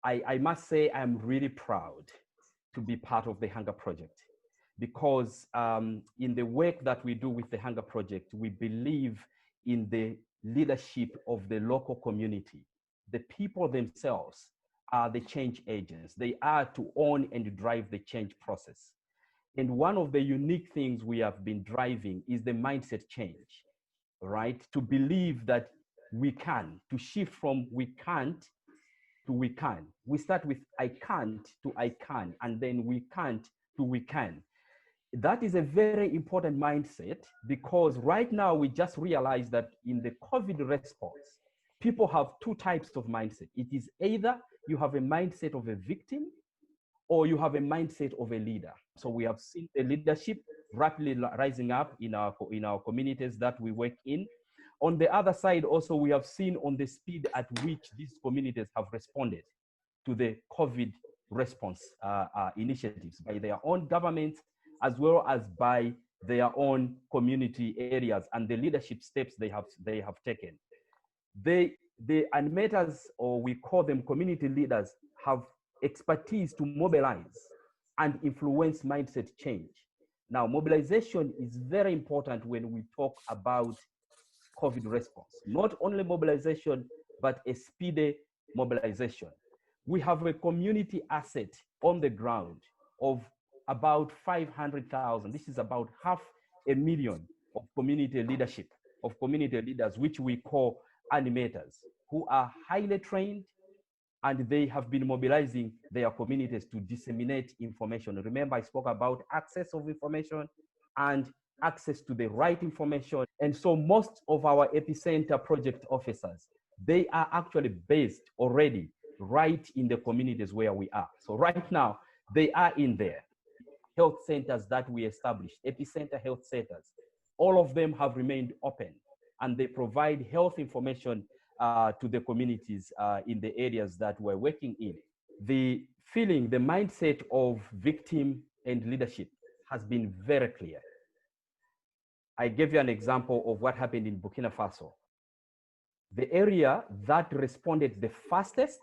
I must say I'm really proud to be part of the Hunger Project, because in the work that we do with the Hunger Project, we believe in the leadership of the local community. The people themselves are the change agents. They are to own and drive the change process. And one of the unique things we have been driving is the mindset change, right? To believe that we can, to shift from we can't to we can. We start with I can't to I can, and then we can't to we can. That is a very important mindset, because right now we just realized that in the COVID response, people have two types of mindset. It is either you have a mindset of a victim or you have a mindset of a leader. So we have seen the leadership rapidly rising up in our communities that we work in. On the other side, also, we have seen on the speed at which these communities have responded to the COVID response initiatives by their own governments, as well as by their own community areas and the leadership steps they have taken. The animators, or we call them community leaders, have expertise to mobilize and influence mindset change. Now, mobilization is very important when we talk about COVID response. Not only mobilization, but a speedy mobilization. We have a community asset on the ground of about 500,000. This is about 500,000 of community leadership, of community leaders, which we call animators, who are highly trained, and they have been mobilizing their communities to disseminate information. Remember, I spoke about access of information and access to the right information. And so most of our epicenter project officers, they are actually based already right in the communities where we are. So right now, they are in there. Health centers that we established, epicenter health centers, all of them have remained open, and they provide health information to the communities in the areas that we're working in. The feeling, the mindset of victim and leadership has been very clear. I gave you an example of what happened in Burkina Faso. The area that responded the fastest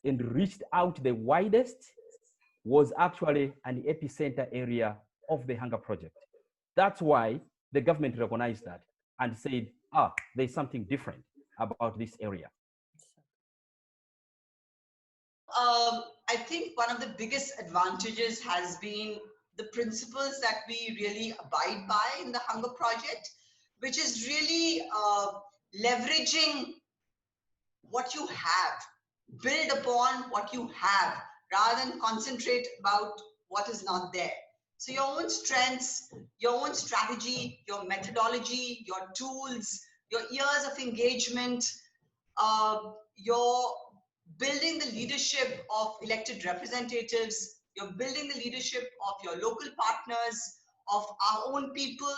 and reached out the widest was actually an epicenter area of the Hunger Project. That's why the government recognized that and said, there's something different about this area. I think one of the biggest advantages has been the principles that we really abide by in the Hunger Project, which is really leveraging what you have, build upon what you have, rather than concentrate about what is not there. So your own strengths, your own strategy, your methodology, your tools, your years of engagement, your building the leadership of elected representatives, you're building the leadership of your local partners, of our own people,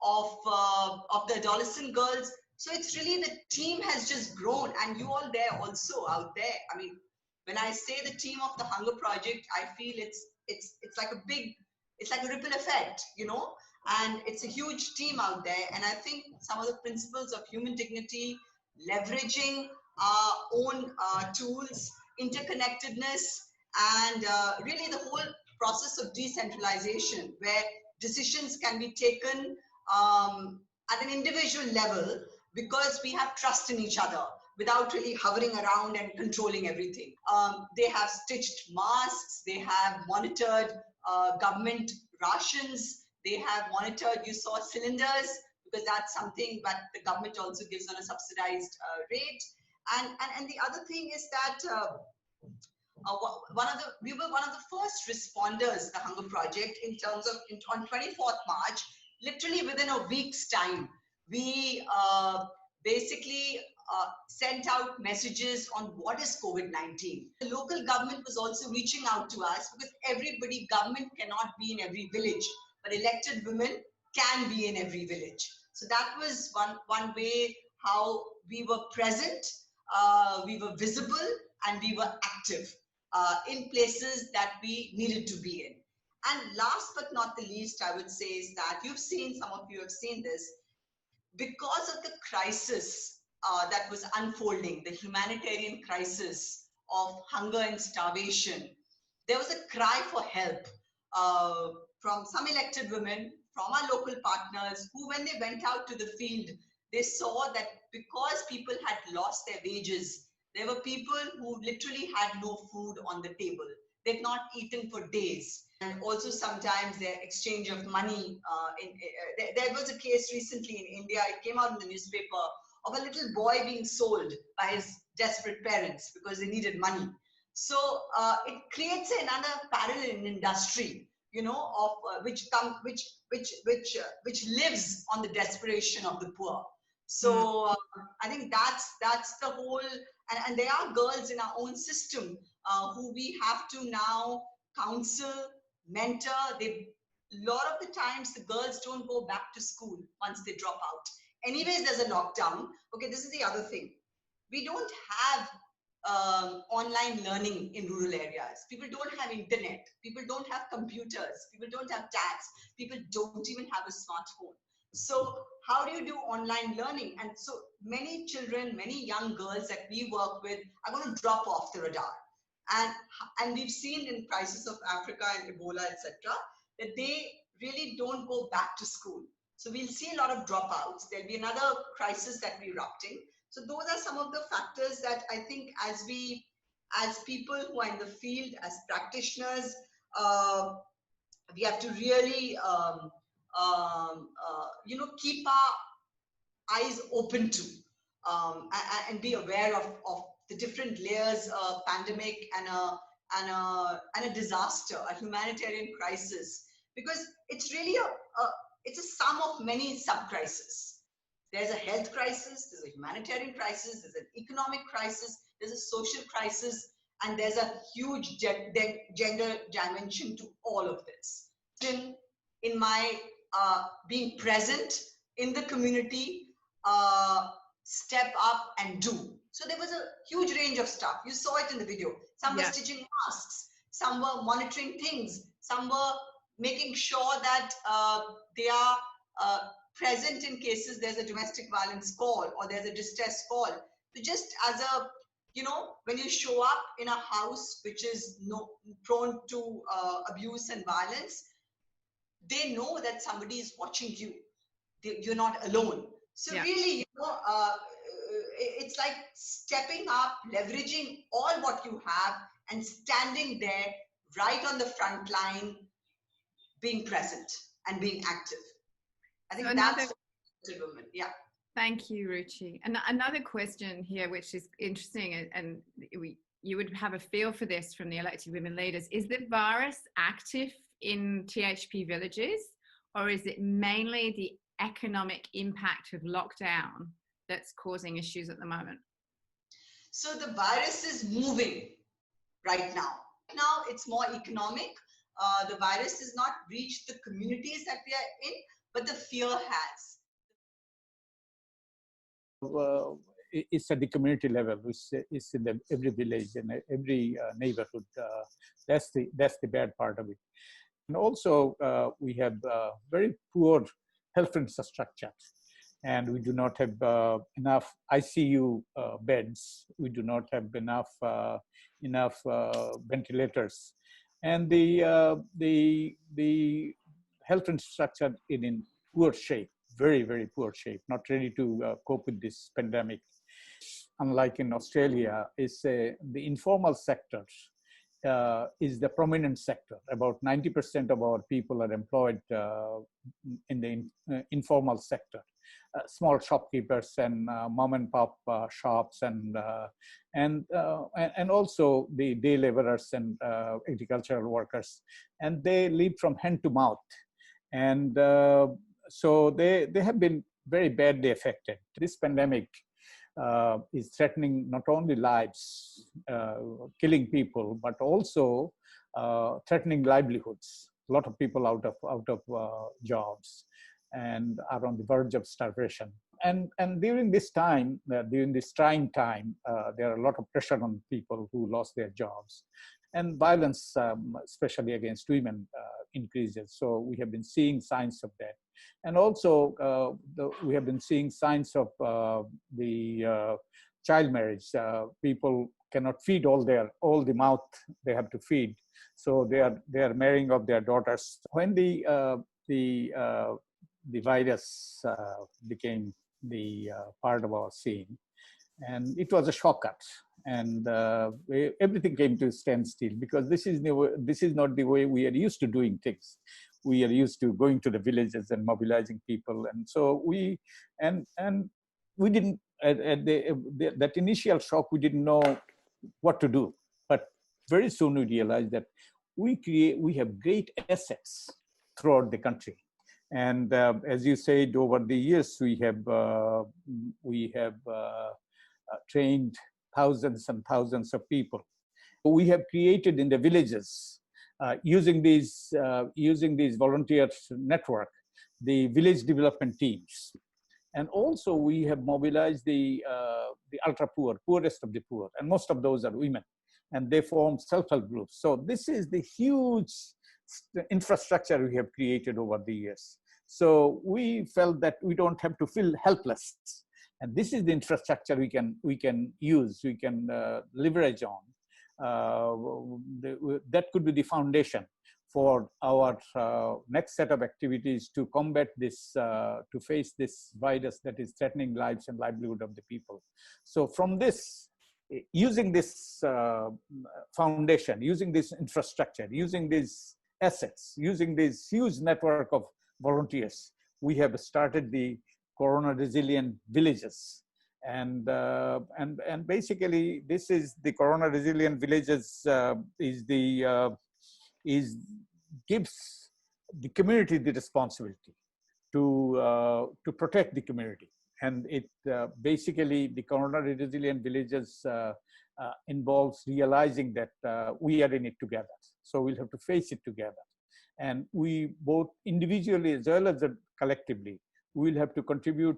of the adolescent girls. So it's really the team has just grown, and you all there also out there. I mean, when I say the team of the Hunger Project, I feel it's like a big, it's like a ripple effect, you know, and it's a huge team out there. And I think some of the principles of human dignity, leveraging our own tools, interconnectedness, and really the whole process of decentralization, where decisions can be taken at an individual level because we have trust in each other without really hovering around and controlling everything. They have stitched masks, they have monitored government rations, they have monitored, you saw cylinders, because that's something that the government also gives on a subsidized rate. And the other thing is that we were one of the first responders, the Hunger Project, in terms of on 24th March, literally within a week's time, we basically sent out messages on what is COVID-19. The local government was also reaching out to us, because government cannot be in every village, but elected women can be in every village. So that was one way how we were present, we were visible, and we were active in places that we needed to be in. And last but not the least, I would say is that some of you have seen this, because of the crisis that was unfolding, the humanitarian crisis of hunger and starvation, there was a cry for help from some elected women, from our local partners, who, when they went out to the field, they saw that because people had lost their wages, there were people who literally had no food on the table. They'd not eaten for days. And also sometimes their exchange of money. There was a case recently in India, it came out in the newspaper, of a little boy being sold by his desperate parents because they needed money. So it creates another parallel industry, you know, of which lives on the desperation of the poor. So I think that's the whole, and there are girls in our own system who we have to now counsel, mentor. A lot of the times the girls don't go back to school once they drop out. Anyways, there's a lockdown. Okay, this is the other thing. We don't have online learning in rural areas. People don't have internet. People don't have computers. People don't have tabs. People don't even have a smartphone. So how do you do online learning? And so many children, many young girls that we work with are going to drop off the radar. And we've seen in crisis of Africa and Ebola, etc., that they really don't go back to school. So we'll see a lot of dropouts. There'll be another crisis that we're erupting. So those are some of the factors that I think as people who are in the field, as practitioners, we have to really, keep our eyes open to and be aware of the different layers of pandemic and a disaster, a humanitarian crisis, because it's really it's a sum of many sub-crises. There's a health crisis, there's a humanitarian crisis, there's an economic crisis, there's a social crisis, and there's a huge gender dimension to all of this. In my being present in the community, step up and do. So there was a huge range of stuff. You saw it in the video. Some were stitching masks, some were monitoring things, some were making sure that they are present in cases there's a domestic violence call or there's a distress call. So just as a, when you show up in a house which is prone to abuse and violence, they know that somebody is watching you. You're not alone. So really, it's like stepping up, leveraging all what you have and standing there right on the front line, being present and being active. I think that's the woman. Yeah. Thank you, Ruchi. And another question here, which is interesting, and you would have a feel for this from the elected women leaders. Is the virus active in THP villages, or is it mainly the economic impact of lockdown that's causing issues at the moment? So the virus is moving right now. Now it's more economic. The virus has not reached the communities that we are in, but the fear has. It's at the community level. It's in every village and every neighborhood. That's the bad part of it. And also, we have very poor health infrastructure, and we do not have enough ICU beds. We do not have enough ventilators, and the health infrastructure is in poor shape, very, very poor shape, not ready to cope with this pandemic. Unlike in Australia, the informal sector is the prominent sector. About 90% of our people are employed in the informal sector. Small shopkeepers and mom and pop shops and also the day laborers and agricultural workers, and they live from hand to mouth, and so they have been very badly affected. This pandemic is threatening not only lives, killing people, but also threatening livelihoods. A lot of people out of jobs and are on the verge of starvation. And during this time, during this trying time, there are a lot of pressure on people who lost their jobs, and violence, especially against women, increases. So we have been seeing signs of that. And also, we have been seeing signs of the child marriage. People cannot feed all the mouth they have to feed. So they are marrying off their daughters. When the virus became the part of our scene, and it was a shocker, and everything came to a standstill, because this is not the way we are used to doing things. We are used to going to the villages and mobilizing people, and so we didn't at that initial shock, we didn't know what to do. But very soon we realized that we have great assets throughout the country. And as you said, over the years, we have trained thousands and thousands of people. We have created in the villages, using these volunteer network, the village development teams. And also we have mobilized the ultra poor, poorest of the poor, and most of those are women, and they form self-help groups. So this is the huge infrastructure we have created over the years. So we felt that we don't have to feel helpless, and this is the infrastructure we can use, we can leverage on. That could be the foundation for our next set of activities to combat this, to face this virus that is threatening lives and livelihood of the people. So from this, using this foundation, using this infrastructure, using these assets, using this huge network of volunteers, we have started the Corona Resilient Villages. And basically, this is the Corona Resilient Villages gives the community the responsibility to protect the community. And it basically, the Corona Resilient Villages involves realizing that we are in it together. So we'll have to face it together. And we both individually as well as collectively, we'll have to contribute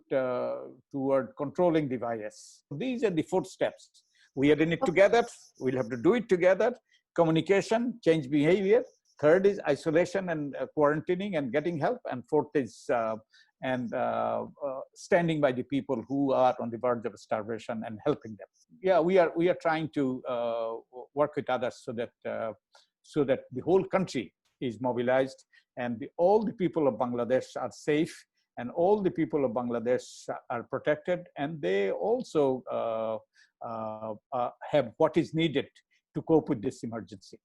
toward controlling the virus. These are the 4 steps. We are in it together. We'll have to do it together. Communication, change behavior. 3rd is isolation and quarantining and getting help. And 4th is standing by the people who are on the verge of starvation and helping them. Yeah, we are trying to work with others so that the whole country is mobilized, and all the people of Bangladesh are safe, and all the people of Bangladesh are protected, and they also have what is needed to cope with this emergency.